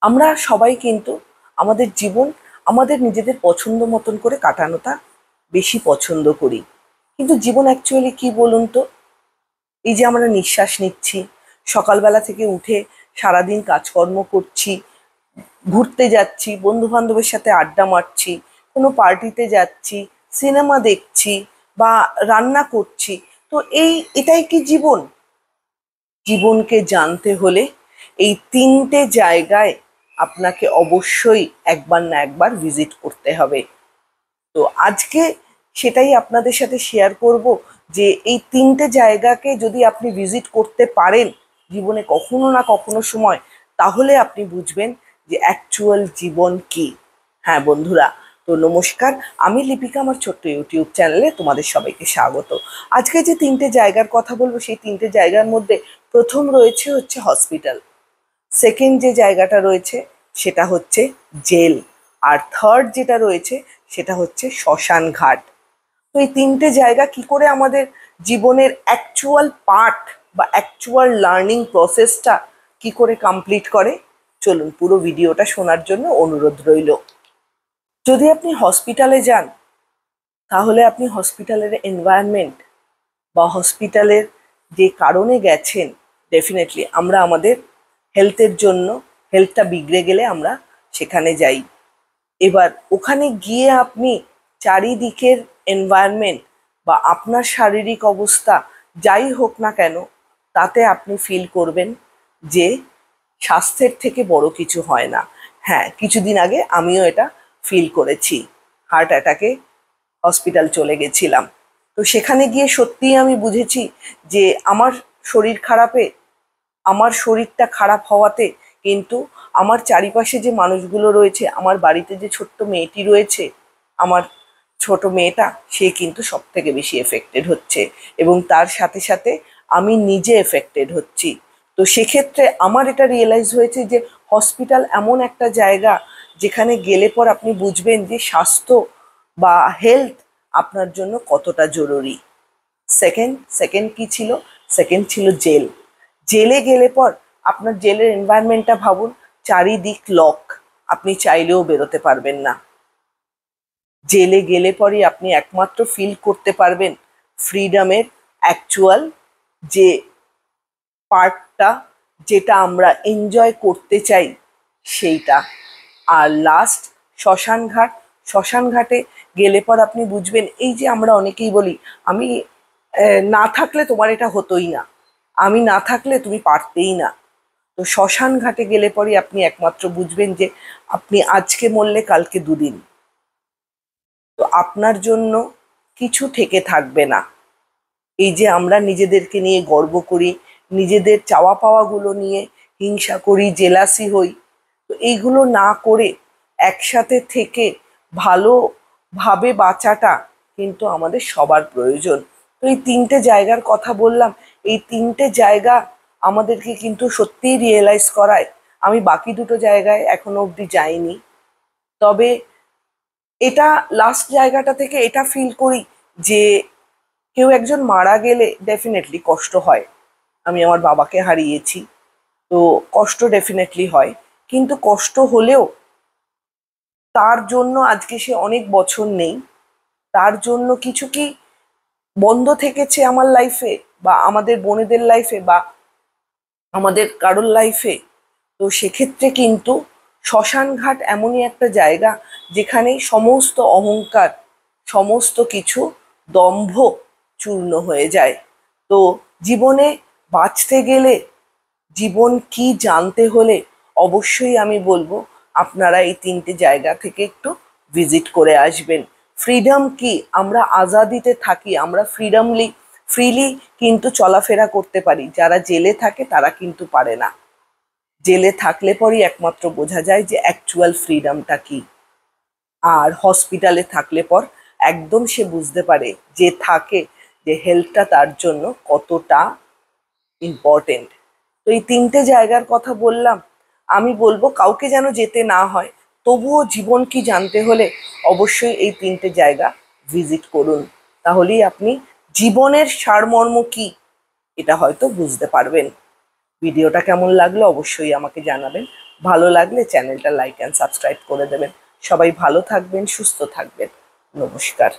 আমরা সবাই কিন্তু আমাদের জীবন আমাদের নিজেদের পছন্দ মতন করে কাটানোটা বেশি পছন্দ করি। কিন্তু জীবন অ্যাকচুয়ালি কি বলুন তো? এই যে আমরা নিঃশ্বাস নিচ্ছি, সকালবেলা থেকে উঠে সারাদিন কাজকর্ম করছি, ঘুরতে যাচ্ছি, বন্ধু বান্ধবের সাথে আড্ডা মারছি, কোনো পার্টিতে যাচ্ছি, সিনেমা দেখছি বা রান্না করছি, তো এটাই কি জীবন? জীবনকে জানতে হলে এই তিনটে জায়গায় আপনাকে অবশ্যই একবার না একবার ভিজিট করতে হবে। তো আজকে সেটাই আপনাদের সাথে শেয়ার করব যে এই তিনটে জায়গাকে যদি আপনি ভিজিট করতে পারেন জীবনে কখনো না কখনো সময়, তাহলে আপনি বুঝবেন যে অ্যাকচুয়াল জীবন কি। হ্যাঁ বন্ধুরা, তো নমস্কার, আমি লিপিকা, আমার ছোট্ট ইউটিউব চ্যানেলে তোমাদের সবাইকে স্বাগত। আজকে যে তিনটে জায়গার কথা বলবো সেই তিনটে জায়গার মধ্যে প্রথম রয়েছে হচ্ছে হসপিটাল, সেকেন্ড যে জায়গাটা রয়েছে সেটা হচ্ছে জেল, আর থার্ড যেটা রয়েছে সেটা হচ্ছে শ্মশান ঘাট। তো এই তিনটে জায়গা কি করে আমাদের জীবনের অ্যাকচুয়াল পার্ট বা অ্যাকচুয়াল লার্নিং প্রসেসটা কি করে কমপ্লিট করে, চলুন পুরো ভিডিওটা শোনার জন্য অনুরোধ রইল। যদি আপনি হসপিটালে যান, তাহলে আপনি হসপিটালের এনভায়রনমেন্ট বা হসপিটালের যে কারণে গেছেন, ডেফিনেটলি আমরা আমাদের হেলথের জন্য, হেলথটা বিগড়ে গেলে আমরা সেখানে যাই। এবার ওখানে গিয়ে আপনি চারিদিকের এনভায়রনমেন্ট বা আপনার শারীরিক অবস্থা যাই হোক না কেন, তাতে আপনি ফিল করবেন যে স্বাস্থ্যের থেকে বড় কিছু হয় না। হ্যাঁ, কিছুদিন আগে আমিও এটা ফিল করেছি। হার্ট অ্যাটাকে হসপিটাল চলে গেছিলাম। তো সেখানে গিয়ে সত্যিই আমি বুঝেছি যে আমার শরীর খারাপে, আমার শরীরটা খারাপ হওয়াতে কিন্তু আমার চারিপাশে যে মানুষগুলো রয়েছে, আমার বাড়িতে যে ছোট্ট মেয়েটি রয়েছে, আমার ছোট মেয়েটা, সে কিন্তু সব থেকে বেশি এফেক্টেড হচ্ছে, এবং তার সাথে সাথে আমি নিজে এফেক্টেড হচ্ছি। তো সেক্ষেত্রে আমার এটা রিয়েলাইজ হয়েছে যে হসপিটাল এমন একটা জায়গা যেখানে গেলে পর আপনি বুঝবেন যে স্বাস্থ্য বা হেলথ আপনার জন্য কতটা জরুরি। সেকেন্ড সেকেন্ড কি ছিল? সেকেন্ড ছিল জেল। জেলে গেলে পর আপনার জেলের এনভায়রনমেন্টটা ভাবুন, চারিদিক লক, আপনি চাইলেও বেরোতে পারবেন না। জেলে গেলে পরই আপনি একমাত্র ফিল করতে পারবেন ফ্রিডমের অ্যাকচুয়াল যে পার্টটা, যেটা আমরা এনজয় করতে চাই সেইটা। আর লাস্ট শ্মশান ঘাট। শ্মশান ঘাটে গেলে পর আপনি বুঝবেন, এই যে আমরা অনেকেই বলি আমি না থাকলে তোমার এটা হতোই না, আমি না থাকলে তুমি পারতেই না। তো শ্মশান ঘাটে গেলে পরই আপনি একমাত্র বুঝবেন যে আপনি আজকে মরলে কালকে দুদিন, তো আপনার জন্য কিছু থেকে থাকবে না। এই যে আমরা নিজেদেরকে নিয়ে গর্ব করি, নিজেদের চাওয়া পাওয়াগুলো নিয়ে হিংসা করি, জেলাসি হই, তো এইগুলো না করে একসাথে থেকে ভালোভাবে বাঁচাটা কিন্তু আমাদের সবার প্রয়োজন। তো এই তিনটে জায়গার কথা বললাম, এই তিনটে জায়গা আমাদেরকে কিন্তু সত্যিই রিয়েলাইজ করায়। আমি বাকি দুটো জায়গায় এখনো অবধি যাইনি, তবে এটা লাস্ট জায়গাটা থেকে এটা ফিল করি যে কেউ একজন মারা গেলে ডেফিনেটলি কষ্ট হয়। আমি আমার বাবাকে হারিয়েছি, তো কষ্ট ডেফিনেটলি হয়, কিন্তু কষ্ট হলেও তার জন্য আজকে সে অনেক বছর নেই, তার জন্য কিছু কি বন্ধ থেকেছে আমার লাইফে বা আমাদের বোনেদের লাইফে বা আমাদের কারোর লাইফে। তো সেক্ষেত্রে কিন্তু শ্মশান ঘাট এমনই একটা জায়গা যেখানে সমস্ত অহংকার, সমস্ত কিছু দম্ভ চূর্ণ হয়ে যায়। তো জীবনে বাঁচতে গেলে, জীবন কি জানতে হলে অবশ্যই আমি বলবো আপনারা এই তিনটে জায়গা থেকে একটু ভিজিট করে আসবেন। ফ্রিডম কি? আমরা আজাদিতে থাকি, আমরা ফ্রিলি কিন্তু চলাফেরা করতে পারি। যারা জেলে থাকে তারা কিন্তু পারে না। জেলে থাকলে পরই একমাত্র বোঝা যায় যে অ্যাকচুয়াল ফ্রিডমটা কি। আর হসপিটালে থাকলে পর একদম সে বুঝতে পারে, যে থাকে, যে হেলথটা তার জন্য কতটা ইম্পর্টেন্ট। তো এই তিনটে জায়গার কথা বললাম, আমি বলবো কাউকে যেন যেতে না হয়, তবুও জীবন কি জানতে হলে অবশ্যই এই তিনটে জায়গা ভিজিট করুন। তাহলেই আপনি জীবনের সারমর্ম কি এটা হয়তো বুঝতে পারবেন। ভিডিওটা কেমন লাগলো অবশ্যই আমাকে জানাবেন। ভালো লাগলে চ্যানেলটা লাইক অ্যান্ড সাবস্ক্রাইব করে দেবেন। সবাই ভালো থাকবেন, সুস্থ থাকবেন। নমস্কার।